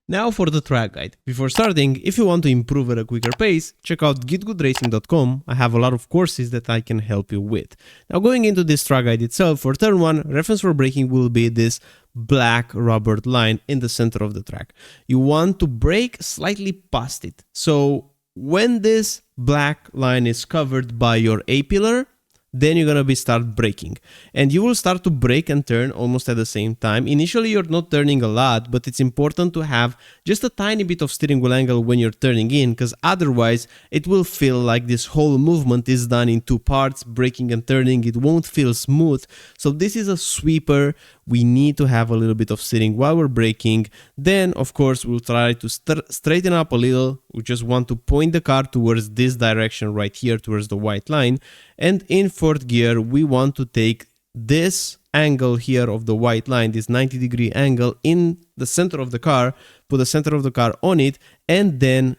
Now for the track guide. Before starting, if you want to improve at a quicker pace, check out GITGUDRacing.com. I have a lot of courses that I can help you with. Now going into this track guide itself, for turn 1, reference for braking will be this black rubber line in the center of the track. You want to brake slightly past it. So when this black line is covered by your A-pillar, then you're gonna start braking, and you will start to brake and turn almost at the same time. Initially you're not turning a lot, but it's important to have just a tiny bit of steering wheel angle when you're turning in, because otherwise it will feel like this whole movement is done in 2 parts, braking and turning. It won't feel smooth. So this is a sweeper. We need to have a little bit of steering while we're braking. Then of course we'll try to straighten up a little. We just want to point the car towards this direction right here, towards the white line. And in 4th gear, we want to take this angle here of the white line, this 90-degree angle in the center of the car, put the center of the car on it, and then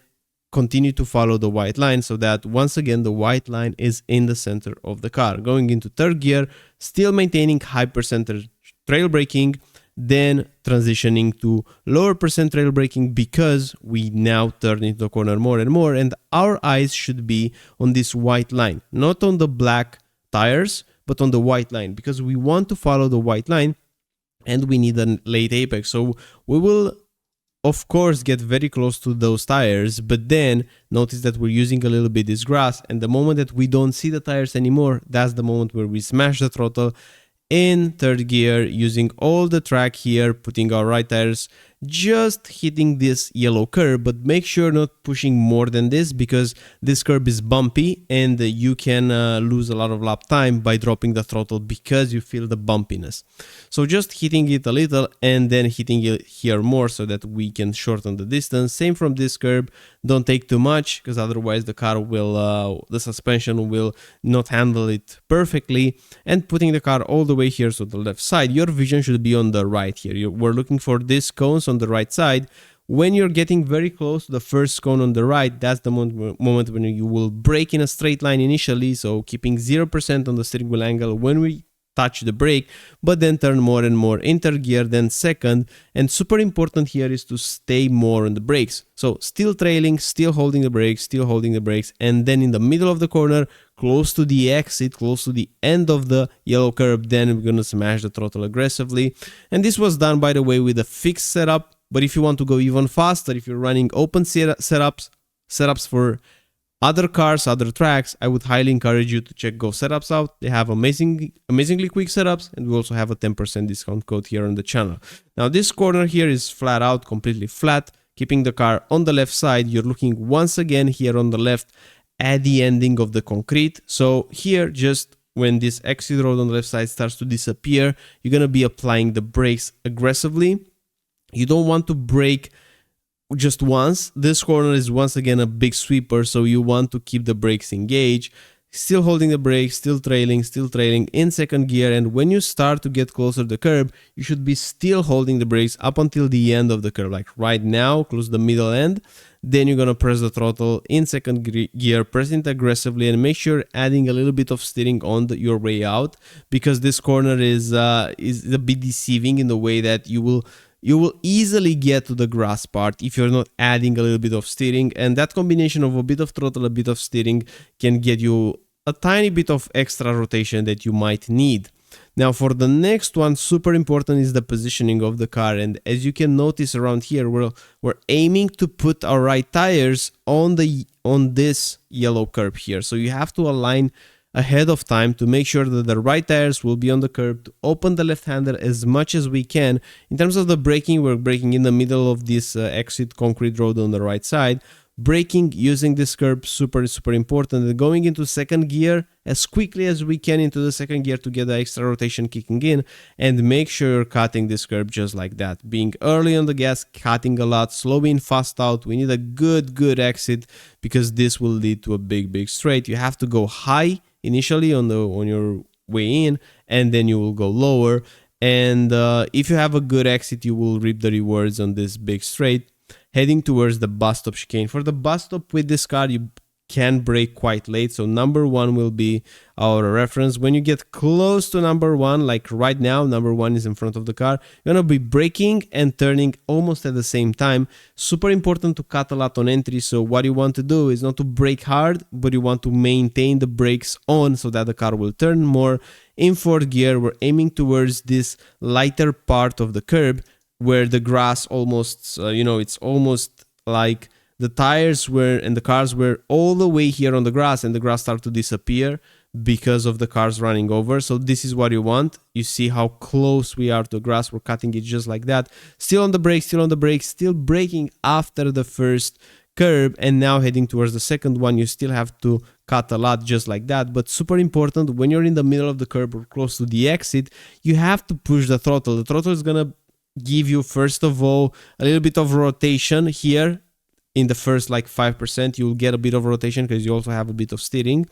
continue to follow the white line so that once again the white line is in the center of the car. Going into 3rd gear, still maintaining high percentage trail braking, then transitioning to lower percent trail braking because we now turn into the corner more and more, and our eyes should be on this white line, not on the black tires, but on the white line, because we want to follow the white line and we need a late apex. So we will of course get very close to those tires, but then notice that we're using a little bit this grass, and the moment that we don't see the tires anymore, that's the moment where we smash the throttle in 3rd gear, using all the track here, putting our right tires, just hitting this yellow curb, but make sure not pushing more than this, because this curb is bumpy and you can lose a lot of lap time by dropping the throttle because you feel the bumpiness. So just hitting it a little and then hitting it here more so that we can shorten the distance. Same from this curb, don't take too much because otherwise the car will, the suspension will not handle it perfectly. And putting the car all the way here, so the left side, your vision should be on the right here. We're looking for these cones on the right side. When you're getting very close to the first cone on the right, that's the moment when you will brake in a straight line initially, so keeping 0% on the steering wheel angle when we touch the brake, but then turn more and more in 3rd gear, then 2nd, and super important here is to stay more on the brakes. So still trailing, still holding the brakes, still holding the brakes, and then in the middle of the corner, close to the exit, close to the end of the yellow curb, then we're gonna smash the throttle aggressively. And this was done, by the way, with a fixed setup, but if you want to go even faster, if you're running open setups for other cars, other tracks, I would highly encourage you to check Go Setups out. They have amazingly quick setups, and we also have a 10% discount code here on the channel. Now this corner here is flat out, completely flat, keeping the car on the left side. You're looking once again here on the left at the ending of the concrete. So here, just when this exit road on the left side starts to disappear, you're gonna be applying the brakes aggressively. You don't want to brake just once. This corner is once again a big sweeper, so you want to keep the brakes engaged, still holding the brakes, still trailing in 2nd gear. And when you start to get closer to the curb, you should be still holding the brakes up until the end of the curb, like right now, close to the middle end. Then you're gonna press the throttle in 2nd gear, pressing it aggressively, and make sure adding a little bit of steering on your way out, because this corner is a bit deceiving in the way that you will easily get to the grass part if you're not adding a little bit of steering, and that combination of a bit of throttle, a bit of steering can get you a tiny bit of extra rotation that you might need. Now for the next one, super important is the positioning of the car, and as you can notice around here, we're aiming to put our right tires on this yellow curb here. So you have to align ahead of time to make sure that the right tires will be on the curb, to open the left hander as much as we can. In terms of the braking, we're braking in the middle of this exit concrete road on the right side. Braking using this curb, super important. And going into 2nd gear as quickly as we can into the 2nd gear to get the extra rotation kicking in, and make sure you're cutting this curb just like that. Being early on the gas, cutting a lot, slow in, fast out. We need a good exit, because this will lead to a big straight. You have to go high initially on your way in, and then you will go lower. And if you have a good exit, you will reap the rewards on this big straight, heading towards the bus stop chicane. For the bus stop with this car, you can brake quite late. So number 1 will be our reference. When you get close to number 1, like right now, number 1 is in front of the car, you're gonna be braking and turning almost at the same time. Super important to cut a lot on entry. So what you want to do is not to brake hard, but you want to maintain the brakes on so that the car will turn more. In 4th gear, we're aiming towards this lighter part of the curb where the grass almost, it's almost like the tires were and the cars were all the way here on the grass, and the grass started to disappear because of the cars running over. So this is what you want. You see how close we are to the grass. We're cutting it just like that. Still on the brakes, still braking after the first curb, and now heading towards the second one. You still have to cut a lot just like that. But super important, when you're in the middle of the curb or close to the exit, you have to push the throttle. The throttle is gonna give you, first of all, a little bit of rotation here. In the first like 5%, you'll get a bit of rotation because you also have a bit of steering,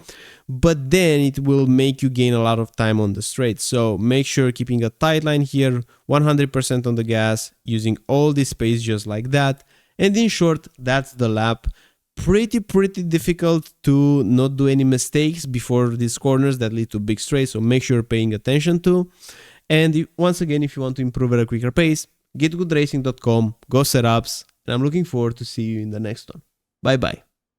but then it will make you gain a lot of time on the straight. So make sure keeping a tight line here, 100% on the gas, using all this space just like that. And in short, that's the lap. Pretty difficult to not do any mistakes before these corners that lead to big straights. So make sure you're paying attention to. And once again, if you want to improve at a quicker pace, GITGUDRacing.com, go setups. And I'm looking forward to see you in the next one. Bye bye.